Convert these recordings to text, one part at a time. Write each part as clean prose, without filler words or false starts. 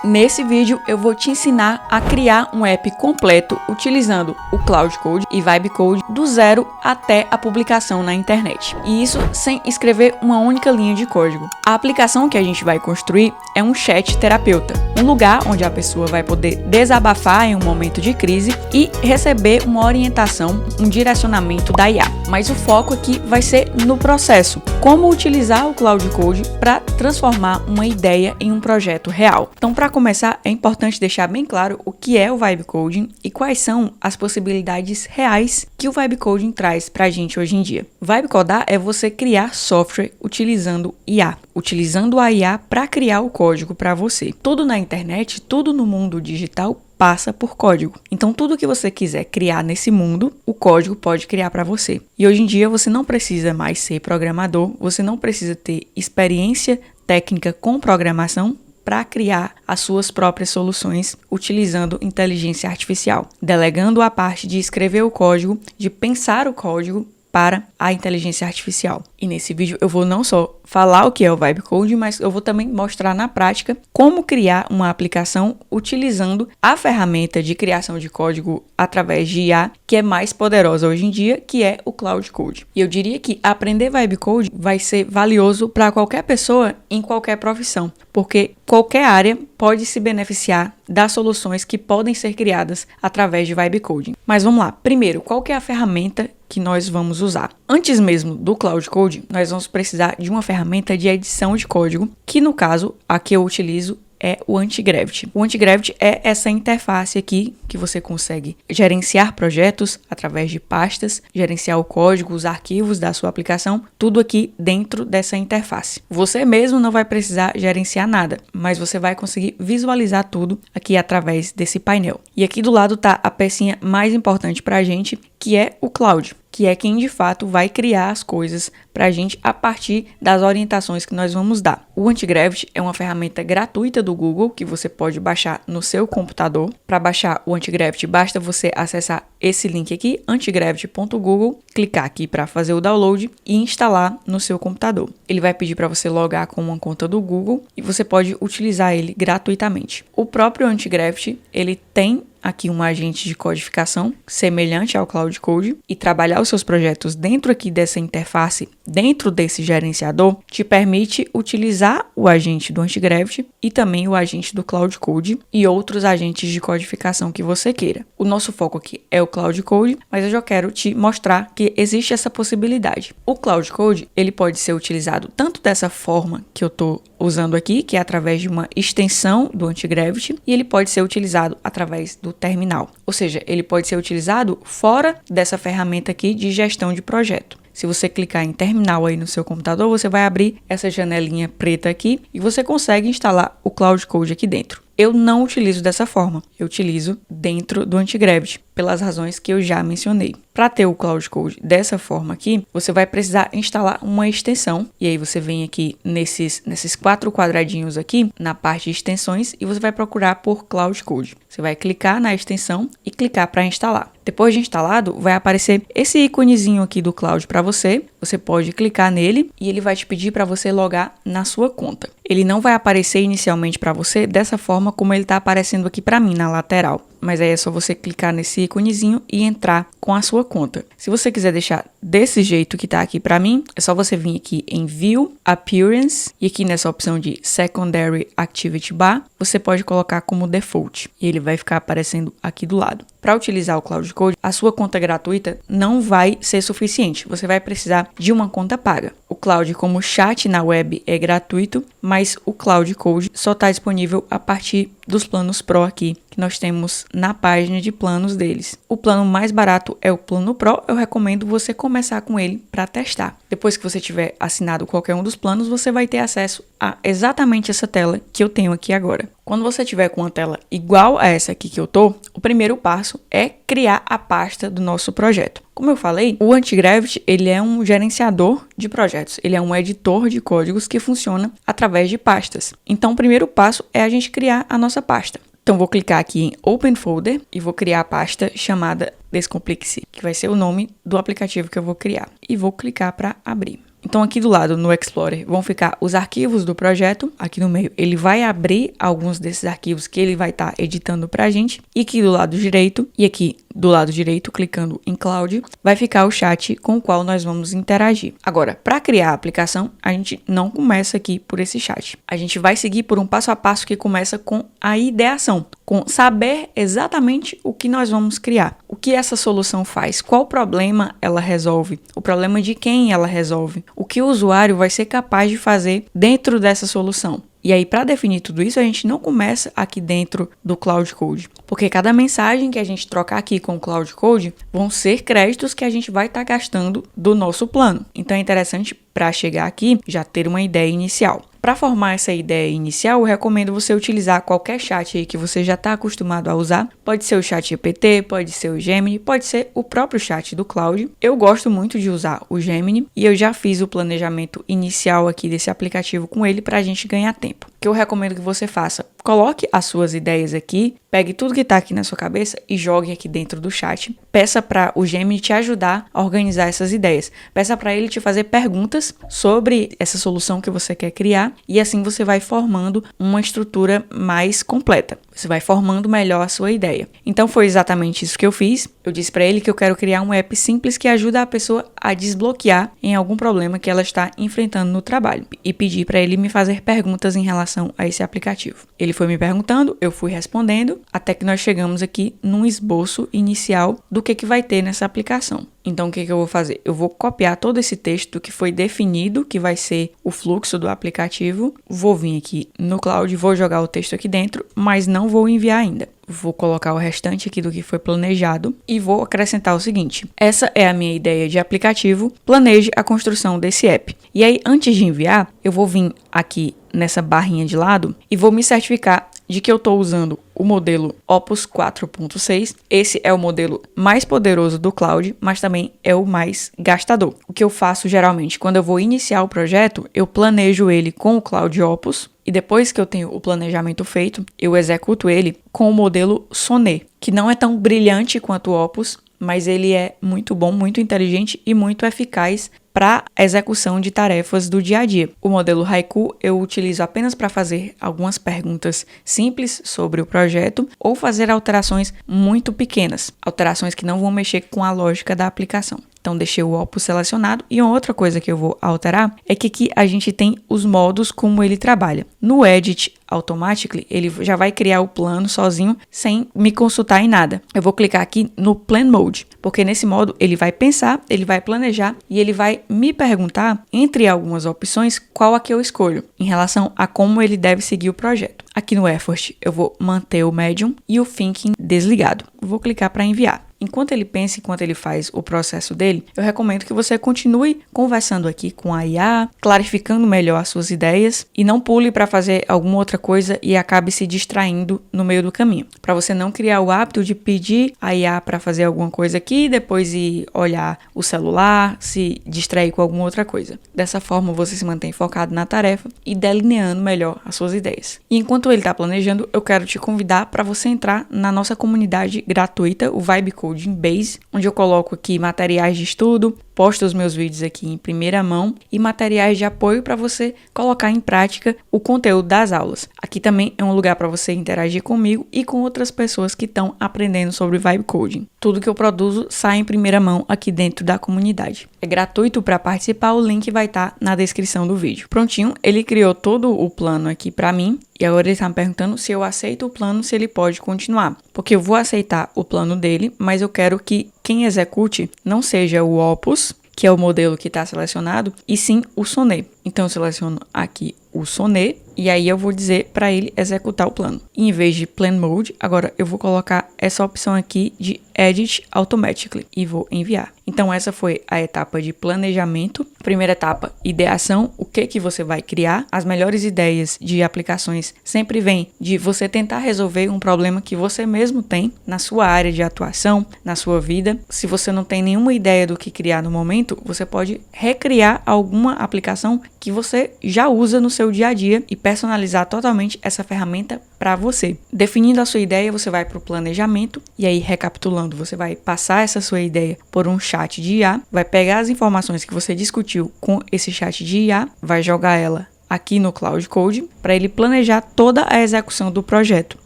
Nesse vídeo eu vou te ensinar a criar um app completo utilizando o Cloud Code e Vibe Code do zero até a publicação na internet. E isso sem escrever uma única linha de código. A aplicação que a gente vai construir é um chat terapeuta, um lugar onde a pessoa vai poder desabafar em um momento de crise e receber uma orientação, um direcionamento da IA. Mas o foco aqui vai ser no processo, como utilizar o Cloud Code para transformar uma ideia em um projeto real. Então, para começar, é importante deixar bem claro o que é o Vibe Coding e quais são as possibilidades reais que o Vibe Coding traz para a gente hoje em dia. Vibe codar é você criar software utilizando IA, utilizando a IA para criar o código para você. Tudo na internet, tudo no mundo digital passa por código. Então, tudo que você quiser criar nesse mundo, o código pode criar para você. E hoje em dia você não precisa mais ser programador, você não precisa ter experiência técnica com programação para criar as suas próprias soluções utilizando inteligência artificial, delegando a parte de escrever o código, de pensar o código para a inteligência artificial. E nesse vídeo eu vou não só falar o que é o Vibe Coding, mas eu vou também mostrar na prática como criar uma aplicação utilizando a ferramenta de criação de código através de IA, que é mais poderosa hoje em dia, que é o Cloud Code. E eu diria que aprender Vibe Coding vai ser valioso para qualquer pessoa em qualquer profissão, porque qualquer área pode se beneficiar das soluções que podem ser criadas através de Vibe Coding. Mas vamos lá. Primeiro, qual que é a ferramenta que nós vamos usar? Antes mesmo do Cloud Code, nós vamos precisar de uma ferramenta de edição de código, que no caso, a que eu utilizo é o Antigravity. O Antigravity é essa interface aqui que você consegue gerenciar projetos através de pastas, gerenciar o código, os arquivos da sua aplicação, tudo aqui dentro dessa interface. Você mesmo não vai precisar gerenciar nada, mas você vai conseguir visualizar tudo aqui através desse painel. E aqui do lado está a pecinha mais importante para a gente, que é o Cloud, que é quem de fato vai criar as coisas para a gente a partir das orientações que nós vamos dar. O Antigravity é uma ferramenta gratuita do Google que você pode baixar no seu computador. Para baixar o Antigravity, basta você acessar esse link aqui, antigravity.google, clicar aqui para fazer o download e instalar no seu computador. Ele vai pedir para você logar com uma conta do Google e você pode utilizar ele gratuitamente. O próprio Antigravity, ele tem aqui um agente de codificação semelhante ao Cloud Code e trabalhar os seus projetos dentro aqui dessa interface, dentro desse gerenciador, te permite utilizar o agente do Antigravity e também o agente do Cloud Code e outros agentes de codificação que você queira. O nosso foco aqui é o Cloud Code, mas eu já quero te mostrar que existe essa possibilidade. O Cloud Code, ele pode ser utilizado tanto dessa forma que eu estou usando aqui, que é através de uma extensão do Antigravity, e ele pode ser utilizado através do terminal. Ou seja, ele pode ser utilizado fora dessa ferramenta aqui de gestão de projeto. Se você clicar em terminal aí no seu computador, você vai abrir essa janelinha preta aqui e você consegue instalar o Cloud Code aqui dentro. Eu não utilizo dessa forma, eu utilizo dentro do Antigravity, pelas razões que eu já mencionei. Para ter o Cloud Code dessa forma aqui, você vai precisar instalar uma extensão, e aí você vem aqui nesses 4 quadradinhos aqui, na parte de extensões, e você vai procurar por Cloud Code. Você vai clicar na extensão e clicar para instalar. Depois de instalado, vai aparecer esse íconezinho aqui do Cloud para você. Você pode clicar nele e ele vai te pedir para você logar na sua conta. Ele não vai aparecer inicialmente para você dessa forma como ele está aparecendo aqui para mim na lateral. Mas aí é só você clicar nesse íconezinho e entrar com a sua conta. Se você quiser deixar desse jeito que tá aqui para mim, é só você vir aqui em View, Appearance, e aqui nessa opção de Secondary Activity Bar, você pode colocar como default, e ele vai ficar aparecendo aqui do lado. Para utilizar o Cloud Code, a sua conta gratuita não vai ser suficiente, você vai precisar de uma conta paga. O Cloud como chat na web é gratuito, mas o Cloud Code só está disponível a partir dos planos Pro aqui, que nós temos na página de planos deles. O plano mais barato é o plano Pro, eu recomendo você começar com ele para testar. Depois que você tiver assinado qualquer um dos planos, você vai ter acesso a exatamente essa tela que eu tenho aqui agora. Quando você tiver com uma tela igual a essa aqui que eu tô, o primeiro passo é criar a pasta do nosso projeto. Como eu falei, o Antigravity, ele é um gerenciador de projetos, ele é um editor de códigos que funciona através de pastas. Então, o primeiro passo é a gente criar a nossa pasta. Então, vou clicar aqui em Open Folder e vou criar a pasta chamada Descomplique-se, que vai ser o nome do aplicativo que eu vou criar. E vou clicar para abrir. Então aqui do lado, no Explorer, vão ficar os arquivos do projeto. Aqui no meio, ele vai abrir alguns desses arquivos que ele vai estar editando pra gente. E aqui do lado direito, e aqui do lado direito, clicando em Cloud, vai ficar o chat com o qual nós vamos interagir. Agora, para criar a aplicação, a gente não começa aqui por esse chat. A gente vai seguir por um passo a passo que começa com a ideação, com saber exatamente o que nós vamos criar, o que essa solução faz, qual problema ela resolve, o problema de quem ela resolve, o que o usuário vai ser capaz de fazer dentro dessa solução. E aí, para definir tudo isso, a gente não começa aqui dentro do Cloud Code, porque cada mensagem que a gente trocar aqui com o Cloud Code vão ser créditos que a gente vai estar gastando do nosso plano. Então é interessante, para chegar aqui, já ter uma ideia inicial. Para formar essa ideia inicial, eu recomendo você utilizar qualquer chat aí que você já está acostumado a usar. Pode ser o chat GPT, pode ser o Gemini, pode ser o próprio chat do Cloud. Eu gosto muito de usar o Gemini e eu já fiz o planejamento inicial aqui desse aplicativo com ele para a gente ganhar tempo. O que eu recomendo que você faça, coloque as suas ideias aqui, pegue tudo que está aqui na sua cabeça e jogue aqui dentro do chat. Peça para o Gemini te ajudar a organizar essas ideias. Peça para ele te fazer perguntas sobre essa solução que você quer criar e assim você vai formando uma estrutura mais completa. Você vai formando melhor a sua ideia. Então foi exatamente isso que eu fiz. Eu disse para ele que eu quero criar um app simples que ajuda a pessoa a desbloquear em algum problema que ela está enfrentando no trabalho e pedi para ele me fazer perguntas em relação a esse aplicativo. Ele foi me perguntando, eu fui respondendo, até que nós chegamos aqui num esboço inicial do que vai ter nessa aplicação. Então, o que eu vou fazer? Eu vou copiar todo esse texto que foi definido, que vai ser o fluxo do aplicativo. Vou vir aqui no Cloud, vou jogar o texto aqui dentro, mas não vou enviar ainda. Vou colocar o restante aqui do que foi planejado e vou acrescentar o seguinte. Essa é a minha ideia de aplicativo. Planeje a construção desse app. E aí, antes de enviar, eu vou vir aqui nessa barrinha de lado e vou me certificar de que eu estou usando o modelo Opus 4.6. Esse é o modelo mais poderoso do Cloud, mas também é o mais gastador. O que eu faço geralmente, quando eu vou iniciar o projeto, eu planejo ele com o Cloud Opus e depois que eu tenho o planejamento feito, eu executo ele com o modelo Sonnet, que não é tão brilhante quanto o Opus, mas ele é muito bom, muito inteligente e muito eficaz para a execução de tarefas do dia a dia. O modelo Haiku eu utilizo apenas para fazer algumas perguntas simples sobre o projeto ou fazer alterações muito pequenas, alterações que não vão mexer com a lógica da aplicação. Então, deixei o Opus selecionado. E uma outra coisa que eu vou alterar é que aqui a gente tem os modos como ele trabalha. No Edit Automatically, ele já vai criar o plano sozinho, sem me consultar em nada. Eu vou clicar aqui no Plan Mode, porque nesse modo ele vai pensar, ele vai planejar e ele vai me perguntar, entre algumas opções, qual a que eu escolho, em relação a como ele deve seguir o projeto. Aqui no Effort, eu vou manter o Medium e o Thinking desligado. Vou clicar para enviar. Enquanto ele pensa, enquanto ele faz o processo dele, eu recomendo que você continue conversando aqui com a IA, clarificando melhor as suas ideias e não pule para fazer alguma outra coisa e acabe se distraindo no meio do caminho. Para você não criar o hábito de pedir a IA para fazer alguma coisa aqui e depois ir olhar o celular, se distrair com alguma outra coisa. Dessa forma, você se mantém focado na tarefa e delineando melhor as suas ideias. E enquanto ele está planejando, eu quero te convidar para você entrar na nossa comunidade gratuita, o Vibe Coding Base, onde eu coloco aqui materiais de estudo, posto os meus vídeos aqui em primeira mão e materiais de apoio para você colocar em prática o conteúdo das aulas. Aqui também é um lugar para você interagir comigo e com outras pessoas que estão aprendendo sobre Vibe Coding. Tudo que eu produzo sai em primeira mão aqui dentro da comunidade. É gratuito para participar, o link vai estar na descrição do vídeo. Prontinho, ele criou todo o plano aqui para mim e agora ele está me perguntando se eu aceito o plano, se ele pode continuar. Porque eu vou aceitar o plano dele, mas eu quero que quem execute não seja o Opus, que é o modelo que está selecionado, e sim o Sonnet. Então eu seleciono aqui o Sonnet e aí eu vou dizer para ele executar o plano. E em vez de Plan Mode, agora eu vou colocar essa opção aqui de Edit Automatically e vou enviar. Então essa foi a etapa de planejamento. Primeira etapa, ideação, o que você vai criar. As melhores ideias de aplicações sempre vêm de você tentar resolver um problema que você mesmo tem na sua área de atuação, na sua vida. Se você não tem nenhuma ideia do que criar no momento, você pode recriar alguma aplicação que você já usa no seu dia a dia e personalizar totalmente essa ferramenta para você. Definindo a sua ideia, você vai para o planejamento e aí, recapitulando, você vai passar essa sua ideia por um chat de IA, vai pegar as informações que você discutiu com esse chat de IA, vai jogar ela aqui no Cloud Code para ele planejar toda a execução do projeto,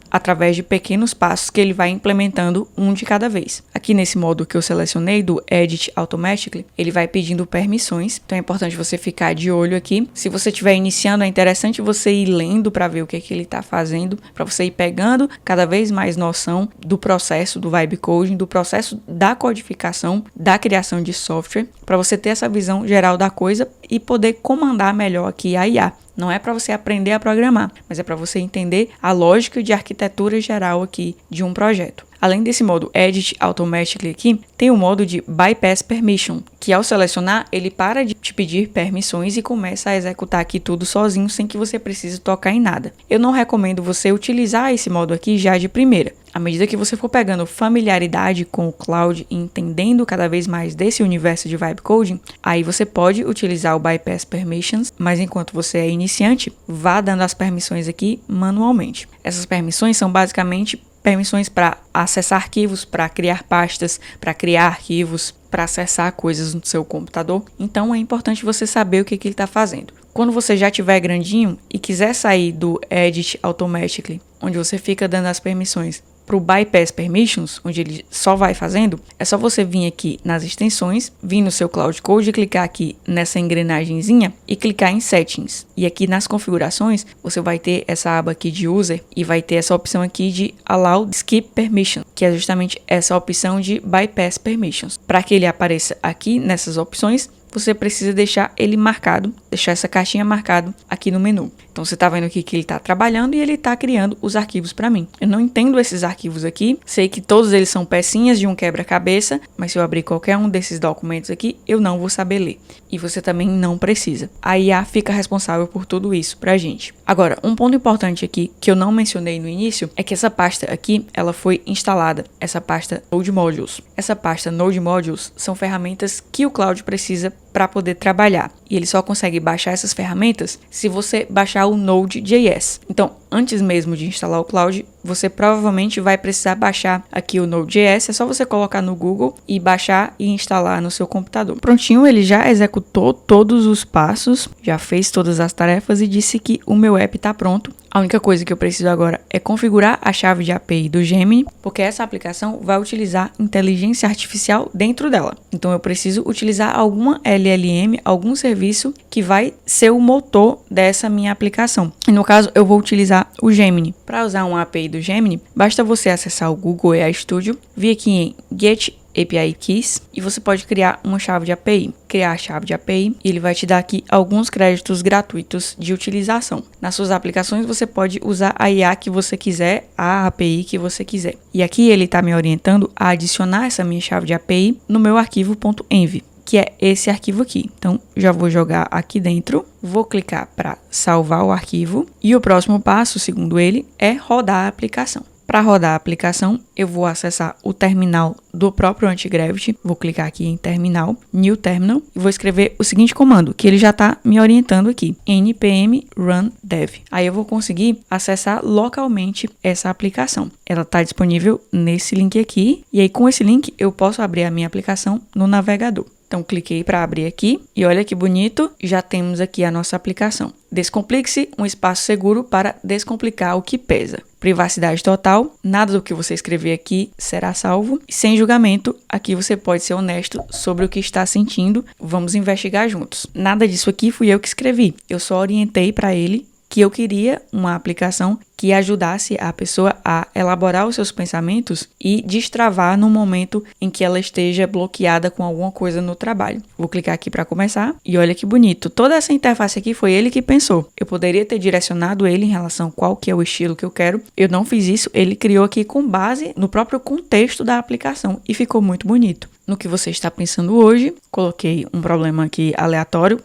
através de pequenos passos que ele vai implementando um de cada vez. Aqui nesse modo que eu selecionei do Edit Automatically, ele vai pedindo permissões, então é importante você ficar de olho aqui. Se você estiver iniciando, é interessante você ir lendo para ver o que é que ele está fazendo, para você ir pegando cada vez mais noção do processo do Vibe Coding, do processo da codificação, da criação de software, para você ter essa visão geral da coisa e poder comandar melhor aqui a IA. Não é para você aprender a programar, mas é para você entender a lógica de arquitetura geral aqui de um projeto. Além desse modo Edit Automatically aqui, tem o modo de Bypass Permission, que ao selecionar, ele para de te pedir permissões e começa a executar aqui tudo sozinho, sem que você precise tocar em nada. Eu não recomendo você utilizar esse modo aqui já de primeira. À medida que você for pegando familiaridade com o Cloud e entendendo cada vez mais desse universo de Vibe Coding, aí você pode utilizar o Bypass Permissions, mas enquanto você é iniciante, vá dando as permissões aqui manualmente. Essas permissões são basicamente permissões para acessar arquivos, para criar pastas, para criar arquivos, para acessar coisas no seu computador. Então é importante você saber o que ele está fazendo. Quando você já tiver grandinho e quiser sair do Edit Automatically, onde você fica dando as permissões, para o Bypass Permissions, onde ele só vai fazendo, é só você vir aqui nas extensões, vir no seu Cloud Code, clicar aqui nessa engrenagemzinha e clicar em Settings. E aqui nas configurações, você vai ter essa aba aqui de User e vai ter essa opção aqui de Allow Skip Permission, que é justamente essa opção de Bypass Permissions. Para que ele apareça aqui nessas opções, você precisa deixar ele marcado, deixar essa caixinha marcado aqui no menu. Então você está vendo aqui que ele está trabalhando e ele está criando os arquivos para mim. Eu não entendo esses arquivos aqui, sei que todos eles são pecinhas de um quebra-cabeça, mas se eu abrir qualquer um desses documentos aqui, eu não vou saber ler. E você também não precisa. A IA fica responsável por tudo isso pra gente. Agora, um ponto importante aqui que eu não mencionei no início é que essa pasta aqui, ela foi instalada, essa pasta Node Modules. Essa pasta Node Modules são ferramentas que o Cloud precisa para poder trabalhar. E ele só consegue baixar essas ferramentas se você baixar o Node.js. Então, antes mesmo de instalar o Cloud, você provavelmente vai precisar baixar aqui o Node.js. É só você colocar no Google e baixar e instalar no seu computador. Prontinho, ele já executou todos os passos, já fez todas as tarefas e disse que o meu app está pronto. A única coisa que eu preciso agora é configurar a chave de API do Gemini, porque essa aplicação vai utilizar inteligência artificial dentro dela. Então eu preciso utilizar alguma LLM, algum serviço que vai ser o motor dessa minha aplicação. E no caso, eu vou utilizar o Gemini. Para usar uma API do Gemini, basta você acessar o Google AI Studio, vir aqui em Get API Keys e você pode criar uma chave de API. Criar a chave de API e ele vai te dar aqui alguns créditos gratuitos de utilização. Nas suas aplicações você pode usar a IA que você quiser, a API que você quiser. E aqui ele está me orientando a adicionar essa minha chave de API no meu arquivo .env, que é esse arquivo aqui. Então, já vou jogar aqui dentro, vou clicar para salvar o arquivo e o próximo passo, segundo ele, é rodar a aplicação. Para rodar a aplicação, eu vou acessar o terminal do próprio Antigravity, vou clicar aqui em Terminal, New Terminal, e vou escrever o seguinte comando, que ele já está me orientando aqui, npm run dev. Aí eu vou conseguir acessar localmente essa aplicação. Ela está disponível nesse link aqui, e aí com esse link eu posso abrir a minha aplicação no navegador. Então, cliquei para abrir aqui e olha que bonito, já temos aqui a nossa aplicação. Descomplique-se, um espaço seguro para descomplicar o que pesa. Privacidade total, nada do que você escrever aqui será salvo. Sem julgamento, aqui você pode ser honesto sobre o que está sentindo. Vamos investigar juntos. Nada disso aqui fui eu que escrevi, eu só orientei para ele que eu queria uma aplicação que ajudasse a pessoa a elaborar os seus pensamentos e destravar no momento em que ela esteja bloqueada com alguma coisa no trabalho. Vou clicar aqui para começar e olha que bonito. Toda essa interface aqui foi ele que pensou. Eu poderia ter direcionado ele em relação a qual que é o estilo que eu quero. Eu não fiz isso, ele criou aqui com base no próprio contexto da aplicação e ficou muito bonito. No que você está pensando hoje, coloquei um problema aqui aleatório,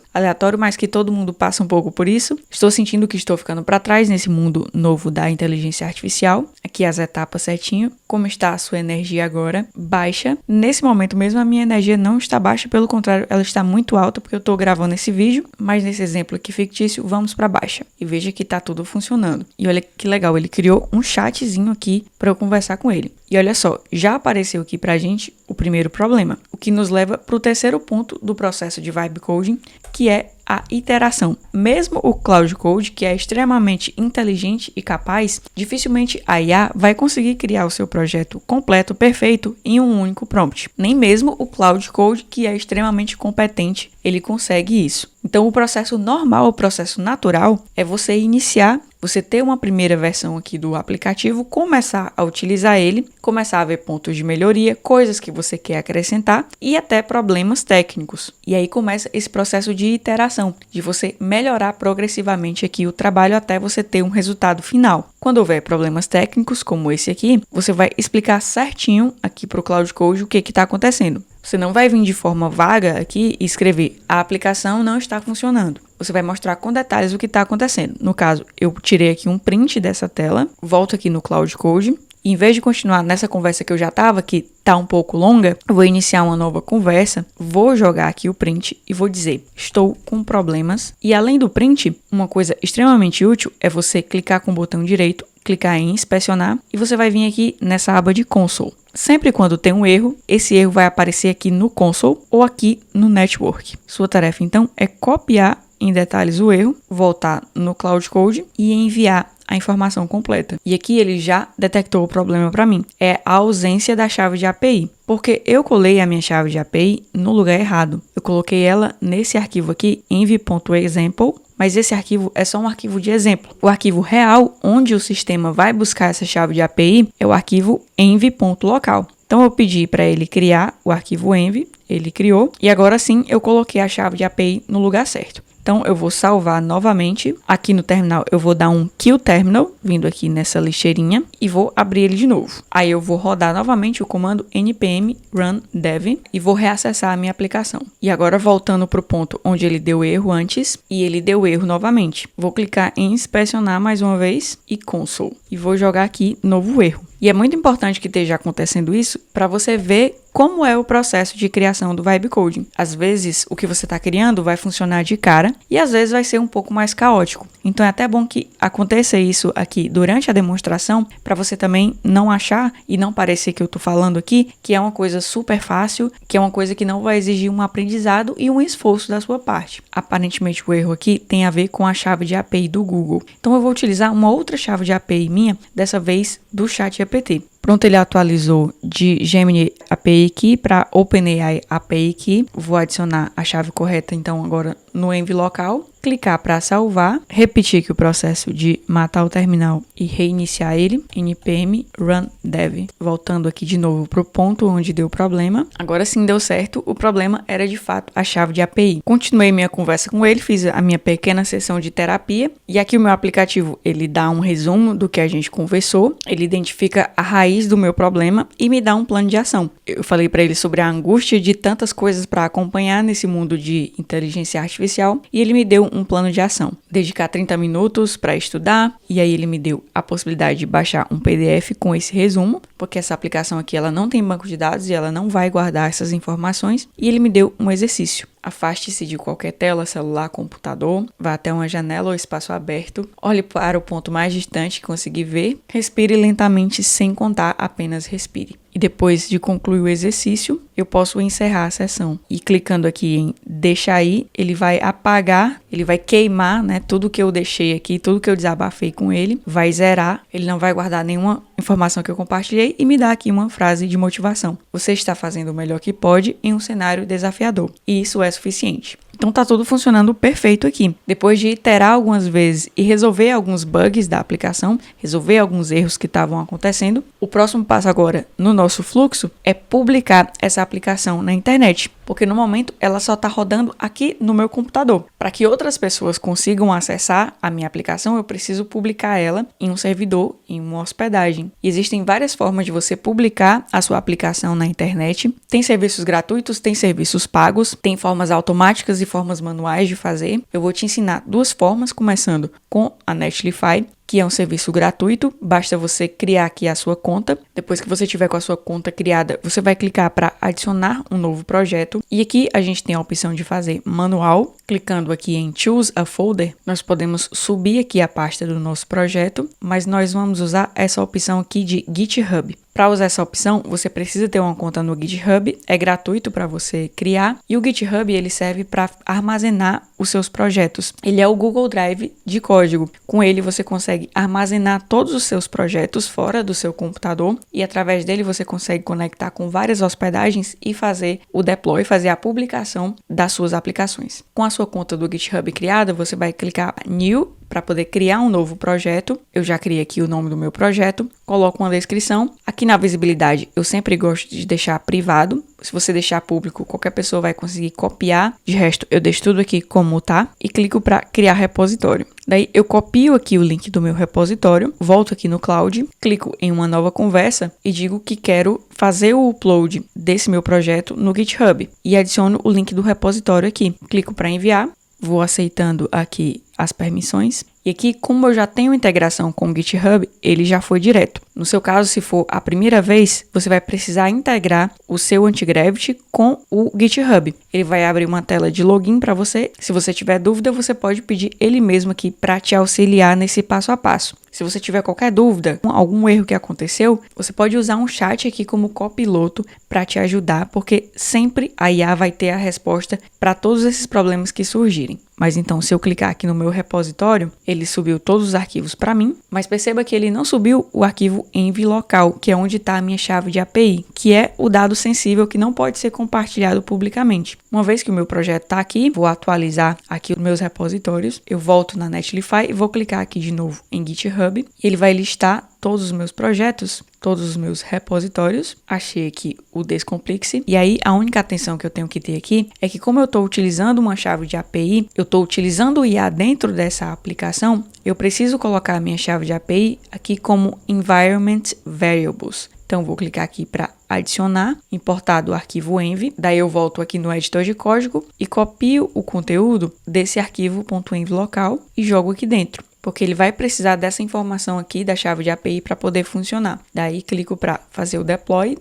mas que todo mundo passa um pouco por isso. Estou sentindo que estou ficando para trás nesse mundo novo da inteligência artificial. Aqui as etapas certinho. como está a sua energia agora, baixa. Nesse momento mesmo a minha energia não está baixa, pelo contrário, ela está muito alta porque eu estou gravando esse vídeo, mas nesse exemplo aqui fictício, vamos para baixa. E veja que está tudo funcionando. E olha que legal, ele criou um chatzinho aqui para eu conversar com ele. E olha só, já apareceu aqui pra gente o primeiro problema, o que nos leva para o terceiro ponto do processo de Vibe Coding, que é a iteração. Mesmo o Cloud Code, que é extremamente inteligente e capaz, dificilmente a IA vai conseguir criar o seu projeto completo, perfeito, em um único prompt. Nem mesmo o Cloud Code, que é extremamente competente, ele consegue isso. Então, o processo normal, o processo natural, é você iniciar, você ter uma primeira versão aqui do aplicativo, começar a utilizar ele, começar a ver pontos de melhoria, coisas que você quer acrescentar e até problemas técnicos. E aí começa esse processo de iteração, de você melhorar progressivamente aqui o trabalho até você ter um resultado final. Quando houver problemas técnicos, como esse aqui, você vai explicar certinho aqui para o Cloud Code o que está acontecendo. Você não vai vir de forma vaga aqui e escrever a aplicação não está funcionando. Você vai mostrar com detalhes o que está acontecendo. No caso, eu tirei aqui um print dessa tela, volto aqui no Cloud Code. E em vez de continuar nessa conversa que eu já estava, que está um pouco longa, eu vou iniciar uma nova conversa, vou jogar aqui o print e vou dizer, estou com problemas. E além do print, uma coisa extremamente útil é você clicar com o botão direito, clicar em inspecionar e você vai vir aqui nessa aba de console. Sempre quando tem um erro, esse erro vai aparecer aqui no console ou aqui no network. Sua tarefa então é copiar em detalhes o erro, voltar no Cloud Code e enviar a informação completa. E aqui ele já detectou o problema para mim. É a ausência da chave de API. Porque eu colei a minha chave de API no lugar errado. Eu coloquei ela nesse arquivo aqui, env.example, mas esse arquivo é só um arquivo de exemplo. O arquivo real, onde o sistema vai buscar essa chave de API, é o arquivo env.local. Então eu pedi para ele criar o arquivo env, ele criou, e agora sim eu coloquei a chave de API no lugar certo. Então, eu vou salvar novamente. Aqui no terminal, eu vou dar um kill terminal, vindo aqui nessa lixeirinha, e vou abrir ele de novo. Aí, eu vou rodar novamente o comando npm run dev e vou reacessar a minha aplicação. E agora, voltando para o ponto onde ele deu erro antes, e ele deu erro novamente. Vou clicar em inspecionar mais uma vez e console. E vou jogar aqui novo erro. E é muito importante que esteja acontecendo isso para você ver como é o processo de criação do Vibe Coding. Às vezes, o que você está criando vai funcionar de cara e às vezes vai ser um pouco mais caótico. Então, é até bom que aconteça isso aqui durante a demonstração para você também não achar e não parecer que eu estou falando aqui que é uma coisa super fácil, que é uma coisa que não vai exigir um aprendizado e um esforço da sua parte. Aparentemente, o erro aqui tem a ver com a chave de API do Google. Então, eu vou utilizar uma outra chave de API minha, dessa vez do ChatGPT. Pronto, ele atualizou de Gemini API Key para OpenAI API Key. Vou adicionar a chave correta, então, agora no env local. Clicar para salvar, repetir aqui o processo de matar o terminal e reiniciar ele, npm run dev. Voltando aqui de novo para o ponto onde deu o problema. Agora sim deu certo, o problema era de fato a chave de API. Continuei minha conversa com ele, fiz a minha pequena sessão de terapia e aqui o meu aplicativo, ele dá um resumo do que a gente conversou, ele identifica a raiz do meu problema e me dá um plano de ação. Eu falei para ele sobre a angústia de tantas coisas para acompanhar nesse mundo de inteligência artificial e ele me deu um plano de ação. Dedicar 30 minutos para estudar e aí ele me deu a possibilidade de baixar um PDF com esse resumo, porque essa aplicação aqui ela não tem banco de dados e ela não vai guardar essas informações e ele me deu um exercício. Afaste-se de qualquer tela, celular, computador, vá até uma janela ou espaço aberto, olhe para o ponto mais distante que conseguir ver, respire lentamente sem contar, apenas respire. E depois de concluir o exercício, eu posso encerrar a sessão. E clicando aqui em deixar aí, ele vai apagar, ele vai queimar, né, tudo que eu deixei aqui, tudo que eu desabafei com ele, vai zerar, ele não vai guardar nenhuma informação que eu compartilhei e me dá aqui uma frase de motivação. Você está fazendo o melhor que pode em um cenário desafiador. E isso é suficiente. Então tá tudo funcionando perfeito aqui. Depois de iterar algumas vezes e resolver alguns bugs da aplicação, resolver alguns erros que estavam acontecendo, o próximo passo agora no nosso fluxo é publicar essa aplicação na internet. Porque no momento ela só está rodando aqui no meu computador. Para que outras pessoas consigam acessar a minha aplicação, eu preciso publicar ela em um servidor, em uma hospedagem. E existem várias formas de você publicar a sua aplicação na internet. Tem serviços gratuitos, tem serviços pagos, tem formas automáticas e formas manuais de fazer. Eu vou te ensinar duas formas, começando com a Netlify, que é um serviço gratuito. Basta você criar aqui a sua conta. Depois que você tiver com a sua conta criada, você vai clicar para adicionar um novo projeto. E aqui a gente tem a opção de fazer manual. Clicando aqui em Choose a Folder, nós podemos subir aqui a pasta do nosso projeto, mas nós vamos usar essa opção aqui de GitHub. Para usar essa opção, você precisa ter uma conta no GitHub, é gratuito para você criar, e o GitHub ele serve para armazenar os seus projetos. Ele é o Google Drive de código. Com ele você consegue armazenar todos os seus projetos fora do seu computador e através dele você consegue conectar com várias hospedagens e fazer o deploy, fazer a publicação das suas aplicações. Com a sua conta do GitHub criada, você vai clicar New para poder criar um novo projeto. Eu já criei aqui o nome do meu projeto, coloco uma descrição. Aqui na visibilidade eu sempre gosto de deixar privado. Se você deixar público, qualquer pessoa vai conseguir copiar. De resto, eu deixo tudo aqui como tá e clico para criar repositório. Daí eu copio aqui o link do meu repositório, volto aqui no Cloud, clico em uma nova conversa e digo que quero fazer o upload desse meu projeto no GitHub e adiciono o link do repositório aqui. Clico para enviar, vou aceitando aqui as permissões. E aqui, como eu já tenho integração com o GitHub, ele já foi direto. No seu caso, se for a primeira vez, você vai precisar integrar o seu Antigravity com o GitHub. Ele vai abrir uma tela de login para você. Se você tiver dúvida, você pode pedir ele mesmo aqui para te auxiliar nesse passo a passo. Se você tiver qualquer dúvida, algum erro que aconteceu, você pode usar um chat aqui como copiloto para te ajudar, porque sempre a IA vai ter a resposta para todos esses problemas que surgirem. Mas então, se eu clicar aqui no meu repositório, ele subiu todos os arquivos para mim, mas perceba que ele não subiu o arquivo env local, que é onde está a minha chave de API, que é o dado sensível que não pode ser compartilhado publicamente. Uma vez que o meu projeto está aqui, vou atualizar aqui os meus repositórios, eu volto na Netlify e vou clicar aqui de novo em GitHub, e ele vai listar todos os meus projetos, todos os meus repositórios. Achei aqui o Descomplixe. E aí, a única atenção que eu tenho que ter aqui é que como eu estou utilizando uma chave de API, eu estou utilizando o IA dentro dessa aplicação, eu preciso colocar a minha chave de API aqui como Environment Variables. Então, vou clicar aqui para adicionar, importar do arquivo env, daí eu volto aqui no editor de código e copio o conteúdo desse arquivo .env local e jogo aqui dentro, porque ele vai precisar dessa informação aqui da chave de API para poder funcionar. Daí clico para fazer o deploy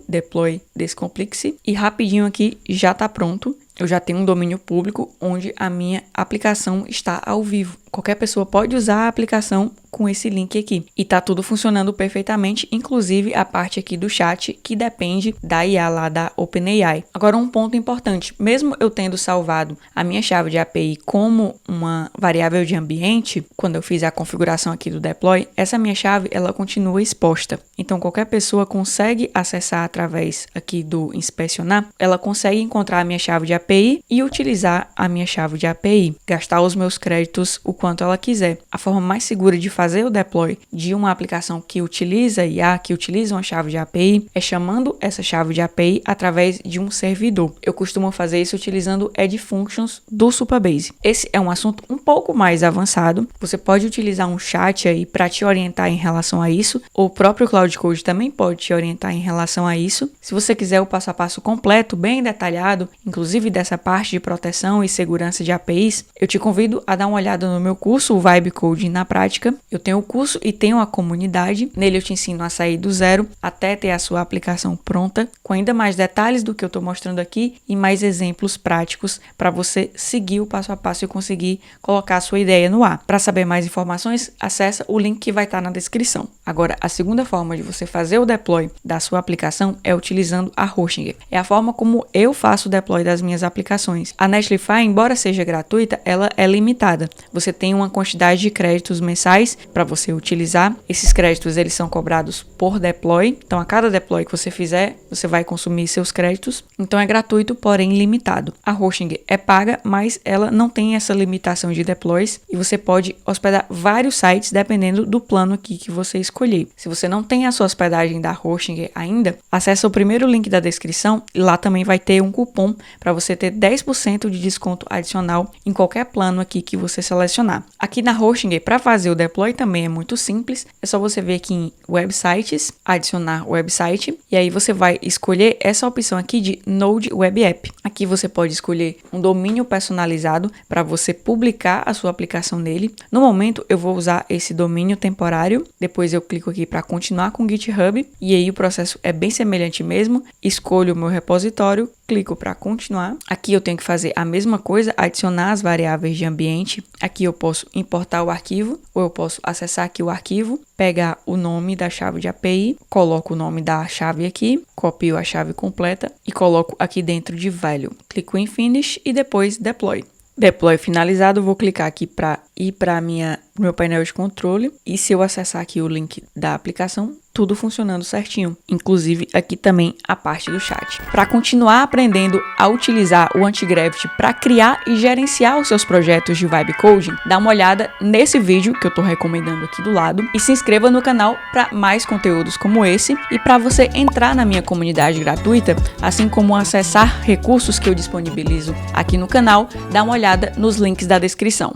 Descomplixe e rapidinho aqui já está pronto. Eu já tenho um domínio público onde a minha aplicação está ao vivo. Qualquer pessoa pode usar a aplicação com esse link aqui. E tá tudo funcionando perfeitamente, inclusive a parte aqui do chat, que depende da IA lá da OpenAI. Agora, um ponto importante. Mesmo eu tendo salvado a minha chave de API como uma variável de ambiente, quando eu fiz a configuração aqui do deploy, essa minha chave, ela continua exposta. Então, qualquer pessoa consegue acessar através aqui do inspecionar, ela consegue encontrar a minha chave de API e utilizar a minha chave de API, gastar os meus créditos o quanto ela quiser. A forma mais segura de fazer o deploy de uma aplicação que utiliza IA, que utiliza uma chave de API, é chamando essa chave de API através de um servidor. Eu costumo fazer isso utilizando Add Functions do Supabase. Esse é um assunto um pouco mais avançado. Você pode utilizar um chat aí para te orientar em relação a isso. O próprio Cloud Code também pode te orientar em relação a isso. Se você quiser o passo a passo completo, bem detalhado, inclusive dessa parte de proteção e segurança de APIs, eu te convido a dar uma olhada no meu curso, o Vibe Coding na prática. Eu tenho o curso e tenho a comunidade. Nele eu te ensino a sair do zero até ter a sua aplicação pronta, com ainda mais detalhes do que eu estou mostrando aqui e mais exemplos práticos para você seguir o passo a passo e conseguir colocar a sua ideia no ar. Para saber mais informações, acessa o link que vai estar na descrição. Agora, a segunda forma de você fazer o deploy da sua aplicação é utilizando a Hostinger. É a forma como eu faço o deploy das minhas aplicações. A Netlify, embora seja gratuita, ela é limitada. Você tem uma quantidade de créditos mensais para você utilizar. Esses créditos eles são cobrados por deploy. Então, a cada deploy que você fizer, você vai consumir seus créditos. Então, é gratuito, porém limitado. A Hostinger é paga, mas ela não tem essa limitação de deploys e você pode hospedar vários sites dependendo do plano aqui que você escolher. Se você não tem a sua hospedagem da Hostinger ainda, acessa o primeiro link da descrição e lá também vai ter um cupom para você ter 10% de desconto adicional em qualquer plano aqui que você selecionar. funcionar. Aqui na Hostinger, para fazer o deploy também é muito simples. É só você vir aqui em websites, adicionar website, e aí você vai escolher essa opção aqui de Node Web App. Aqui você pode escolher um domínio personalizado para você publicar a sua aplicação nele. No momento eu vou usar esse domínio temporário, depois eu clico aqui para continuar com o GitHub, e aí o processo é bem semelhante mesmo. Escolho o meu repositório, clico para continuar. Aqui eu tenho que fazer a mesma coisa, adicionar as variáveis de ambiente. Aqui eu posso importar o arquivo, ou eu posso acessar aqui o arquivo, pegar o nome da chave de API, coloco o nome da chave aqui, copio a chave completa e coloco aqui dentro de value. Clico em finish e depois deploy. Deploy finalizado, vou clicar aqui para ir para meu painel de controle, e se eu acessar aqui o link da aplicação, tudo funcionando certinho, inclusive aqui também a parte do chat. Para continuar aprendendo a utilizar o Antigravity para criar e gerenciar os seus projetos de Vibe Coding, dá uma olhada nesse vídeo que eu estou recomendando aqui do lado e se inscreva no canal para mais conteúdos como esse e para você entrar na minha comunidade gratuita, assim como acessar recursos que eu disponibilizo aqui no canal, dá uma olhada nos links da descrição.